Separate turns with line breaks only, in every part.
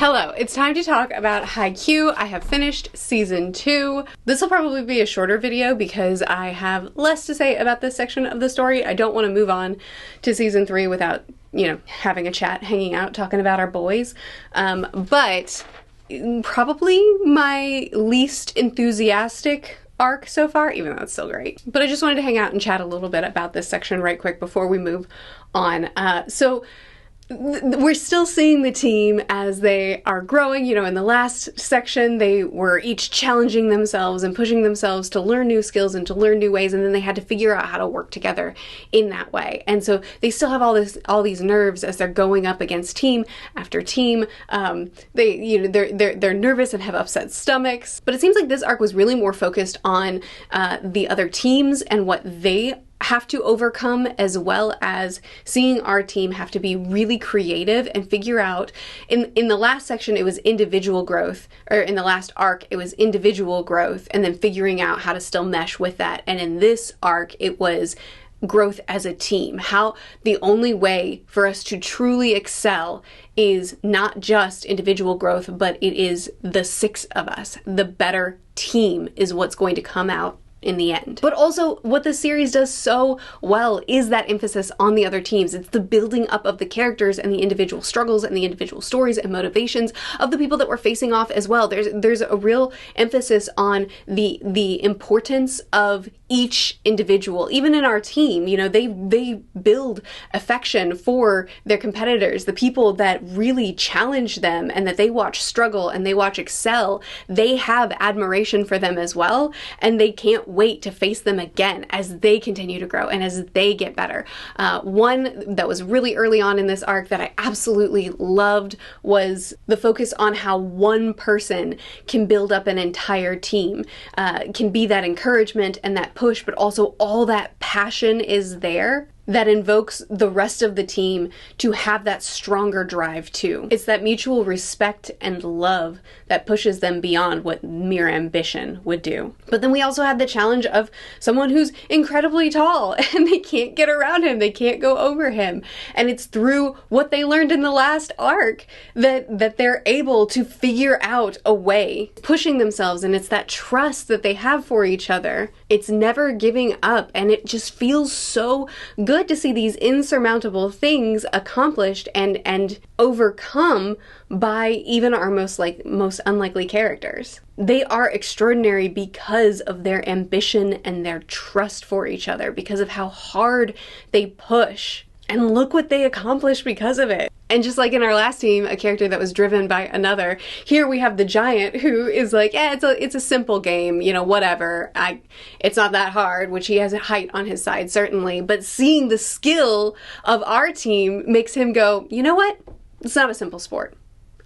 Hello, it's time to talk about Haikyu. I have finished season 2. This will probably be a shorter video because I have less to say about this section of the story. I don't want to move on to season 3 without, having a chat, hanging out, talking about our boys. But probably my least enthusiastic arc so far, even though it's still great. But I just wanted to hang out and chat a little bit about this section right quick before we move on. So we're still seeing the team as they are growing. In the last section, they were each challenging themselves and pushing themselves to learn new skills and to learn new ways, and then they had to figure out how to work together in that way. And so they still have all these nerves as they're going up against team after team. They're nervous and have upset stomachs. But it seems like this arc was really more focused on the other teams and what they have to overcome, as well as seeing our team have to be really creative and figure out, in the last section it was individual growth, or in the last arc it was individual growth and then figuring out how to still mesh with that. And in this arc it was growth as a team. How the only way for us to truly excel is not just individual growth, but it is the 6 of us. The better team is what's going to come out in the end. But also what the series does so well is that emphasis on the other teams. It's the building up of the characters and the individual struggles and the individual stories and motivations of the people that we're facing off as well. There's a real emphasis on the importance of each individual. Even in our team, they build affection for their competitors, the people that really challenge them and that they watch struggle and they watch excel. They have admiration for them as well, and they can't wait to face them again as they continue to grow and as they get better. One that was really early on in this arc that I absolutely loved was the focus on how one person can build up an entire team, can be that encouragement and that push, but also all that passion is there that invokes the rest of the team to have that stronger drive too. It's that mutual respect and love that pushes them beyond what mere ambition would do. But then we also have the challenge of someone who's incredibly tall and they can't get around him, they can't go over him. And it's through what they learned in the last arc that they're able to figure out a way, pushing themselves, and it's that trust that they have for each other. It's never giving up, and it just feels so good to see these insurmountable things accomplished and overcome by even our most unlikely characters. They are extraordinary because of their ambition and their trust for each other, because of how hard they push. And look what they accomplished because of it. And just like in our last team, a character that was driven by another, here we have the giant who is like, it's a simple game, whatever. It's not that hard, which he has a height on his side, certainly. But seeing the skill of our team makes him go, you know what? It's not a simple sport.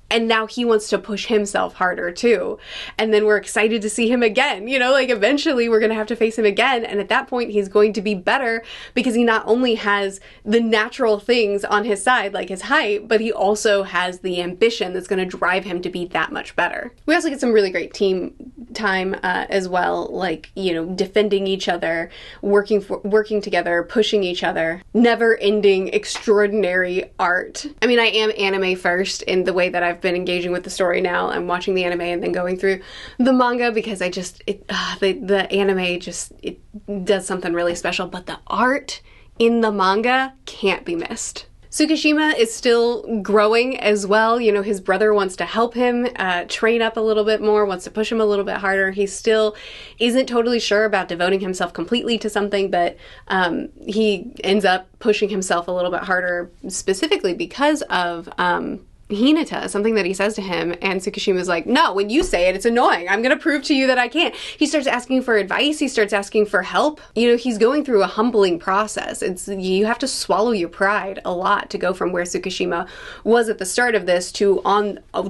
And now he wants to push himself harder too. And then we're excited to see him again. Eventually we're going to have to face him again. And at that point, he's going to be better because he not only has the natural things on his side, like his height, but he also has the ambition that's going to drive him to be that much better. We also get some really great team time as well, defending each other, working together, pushing each other, never-ending extraordinary art. I mean, I am anime first in the way that I've been engaging with the story now. I'm watching the anime and then going through the manga because the anime it does something really special, but the art in the manga can't be missed. Tsukishima is still growing as well. His brother wants to help him train up a little bit more, wants to push him a little bit harder. He still isn't totally sure about devoting himself completely to something, but he ends up pushing himself a little bit harder, specifically because of Hinata, something that he says to him, and Tsukishima's like, no, when you say it, it's annoying. I'm gonna prove to you that I can't. He starts asking for advice, he starts asking for help. He's going through a humbling process. You have to swallow your pride a lot to go from where Tsukishima was at the start of this to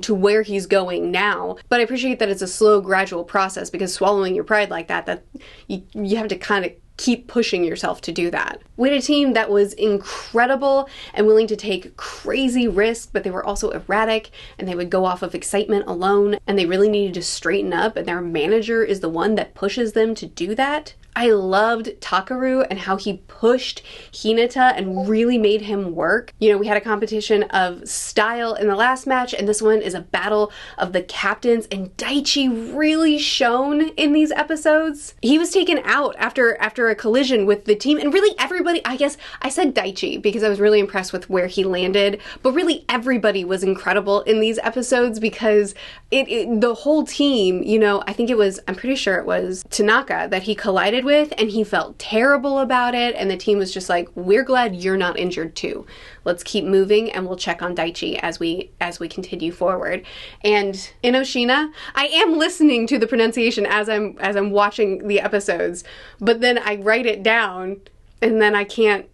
where he's going now. But I appreciate that it's a slow, gradual process, because swallowing your pride like that you have to kind of keep pushing yourself to do that. We had a team that was incredible and willing to take crazy risks, but they were also erratic and they would go off of excitement alone, and they really needed to straighten up, and their manager is the one that pushes them to do that. I loved Takaru and how he pushed Hinata and really made him work. You know, we had a competition of style in the last match, and this one is a battle of the captains, and Daichi really shone in these episodes. He was taken out after a collision with the team, and really everybody, I guess I said Daichi because I was really impressed with where he landed, but really everybody was incredible in these episodes because the whole team, you know, I'm pretty sure it was Tanaka that he collided with, and he felt terrible about it, and the team was just like, we're glad you're not injured too. Let's keep moving, and we'll check on Daichi as we continue forward. And Inoshina, I am listening to the pronunciation as I'm watching the episodes, but then I write it down, and then I can't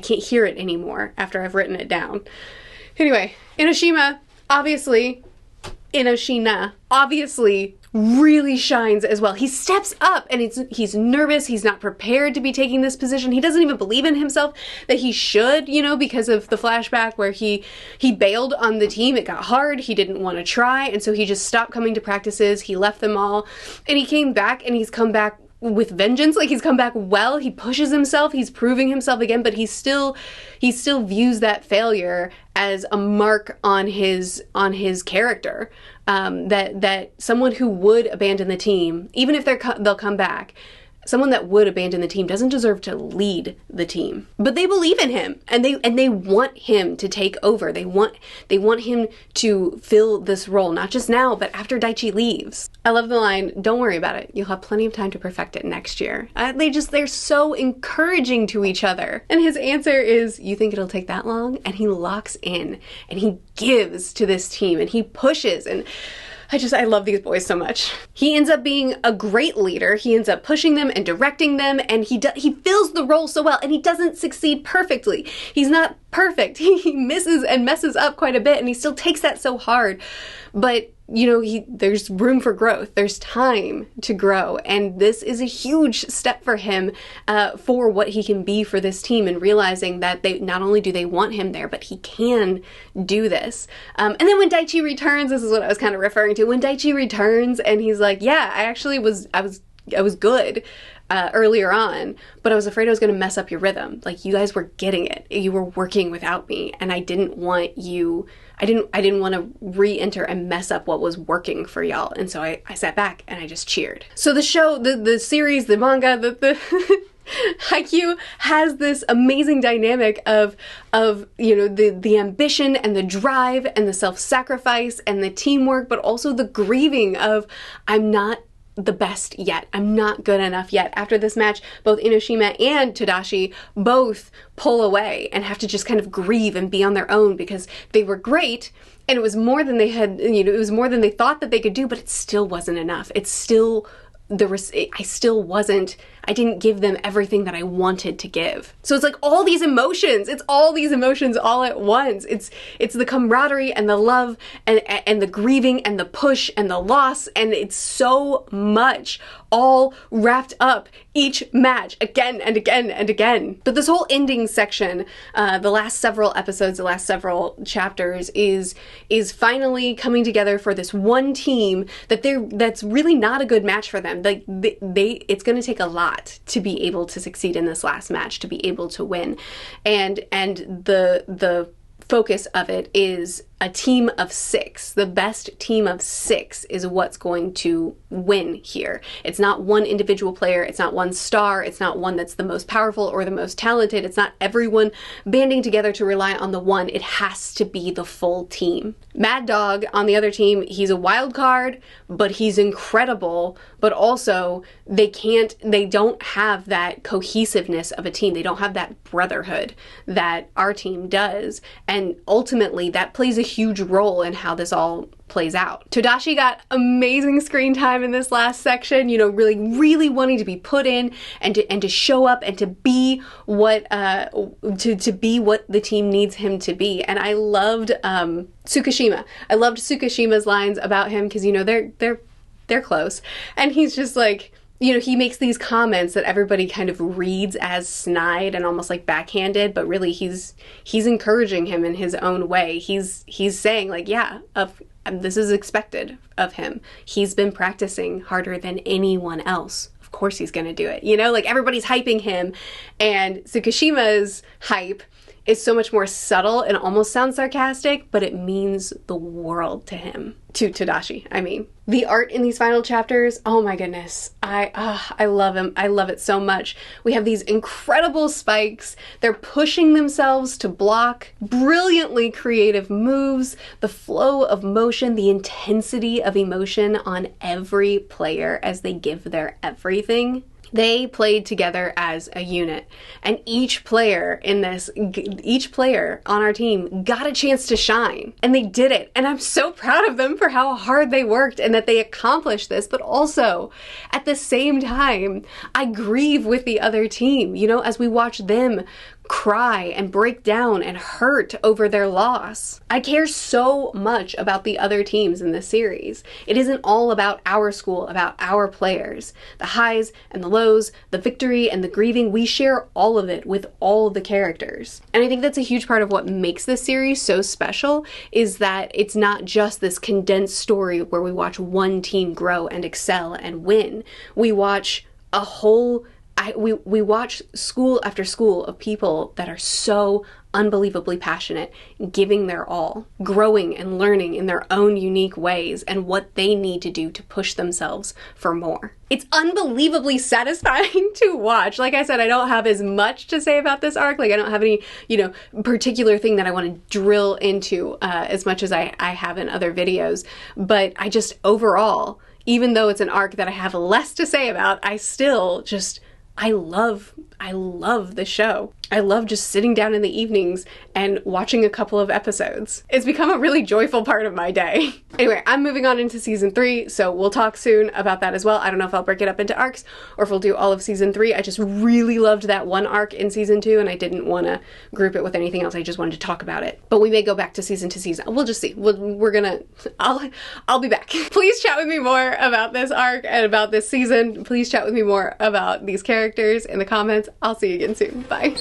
hear it anymore after I've written it down. Anyway, Inoshina obviously really shines as well. He steps up, and he's nervous. He's not prepared to be taking this position. He doesn't even believe in himself that he should, you know, because of the flashback where he bailed on the team. It got hard. He didn't want to try, and so he just stopped coming to practices. He left them all, and he came back, and he's come back with vengeance. Like, he's come back well. He pushes himself. He's proving himself again, but he still views that failure as a mark on his character. That someone who would abandon the team, even if they'll come back, someone that would abandon the team doesn't deserve to lead the team. But they believe in him, and they want him to take over. They want him to fill this role, not just now, but after Daichi leaves. I love the line, "Don't worry about it. You'll have plenty of time to perfect it next year." They're so encouraging to each other. And his answer is, "You think it'll take that long?" And he locks in, and he gives to this team, and he pushes, and I love these boys so much. He ends up being a great leader. He ends up pushing them and directing them, and he fills the role so well, and he doesn't succeed perfectly. He's not perfect. He misses and messes up quite a bit, and he still takes that so hard. But, you know, there's room for growth. There's time to grow, and this is a huge step for him for what he can be for this team, and realizing that they not only do they want him there, but he can do this. And then when Daichi returns, this is what I was kind of referring to. When Daichi returns, and he's like, "Yeah, I was good earlier on, but I was afraid I was going to mess up your rhythm. Like, you guys were getting it. You were working without me, and I didn't want to re-enter and mess up what was working for y'all." And so I sat back and I just cheered. So the show, the series, the manga, the Haikyu has this amazing dynamic of you know, the ambition and the drive and the self-sacrifice and the teamwork, but also the grieving of, I'm not the best yet. I'm not good enough yet. After this match, both Inoshima and Tadashi both pull away and have to just kind of grieve and be on their own because they were great, and it was more than they had, you know, it was more than they thought that they could do, but it still wasn't enough. It's still I didn't give them everything that I wanted to give. So it's like all these emotions, all at once. It's the camaraderie and the love and the grieving and the push and the loss, and it's so much all wrapped up each match again and again and again. But this whole ending section, the last several episodes, the last several chapters is finally coming together for this one team that's really not a good match for them. Like it's going to take a lot to be able to succeed in this last match, to be able to win, and the focus of it is a team of 6. The best team of 6 is what's going to win here. It's not one individual player. It's not one star. It's not one that's the most powerful or the most talented. It's not everyone banding together to rely on the one. It has to be the full team. Mad Dog on the other team, he's a wild card, but he's incredible. But also, they don't have that cohesiveness of a team. They don't have that brotherhood that our team does. And ultimately, that plays a huge role in how this all plays out. Tadashi got amazing screen time in this last section, you know, really wanting to be put in and to show up and to be what to be what the team needs him to be. And I loved Tsukishima. I loved Tsukishima's lines about him because, you know, they're close. And he's just like, you know, he makes these comments that everybody kind of reads as snide and almost like backhanded, but really he's encouraging him in his own way. He's saying like, yeah, this is expected of him. He's been practicing harder than anyone else. Of course he's gonna do it. You know, like everybody's hyping him, and Tsukishima's hype is so much more subtle and almost sounds sarcastic, but it means the world to him. To Tadashi, I mean. The art in these final chapters, oh my goodness. I love him. I love it so much. We have these incredible spikes. They're pushing themselves to block. Brilliantly creative moves. The flow of motion, the intensity of emotion on every player as they give their everything. They played together as a unit, and each player on our team got a chance to shine, and they did it. And I'm so proud of them for how hard they worked and that they accomplished this. But also, at the same time, I grieve with the other team, you know, as we watch them cry and break down and hurt over their loss. I care so much about the other teams in this series. It isn't all about our school, about our players. The highs and the lows, the victory and the grieving, we share all of it with all of the characters. And I think that's a huge part of what makes this series so special, is that it's not just this condensed story where we watch one team grow and excel and win. We watch a whole we watch school after school of people that are so unbelievably passionate, giving their all, growing and learning in their own unique ways and what they need to do to push themselves for more. It's unbelievably satisfying to watch. Like I said, I don't have as much to say about this arc. Like I don't have any, you know, particular thing that I want to drill into as much as I have in other videos. But I just overall, even though it's an arc that I have less to say about, I still just I love the show. I love just sitting down in the evenings and watching a couple of episodes. It's become a really joyful part of my day. Anyway, I'm moving on into season 3, so we'll talk soon about that as well. I don't know if I'll break it up into arcs or if we'll do all of season 3. I just really loved that one arc in season 2 and I didn't want to group it with anything else. I just wanted to talk about it. But we may go back to season. We'll just see. I'll be back. Please chat with me more about this arc and about this season. Please chat with me more about these characters in the comments. I'll see you again soon. Bye.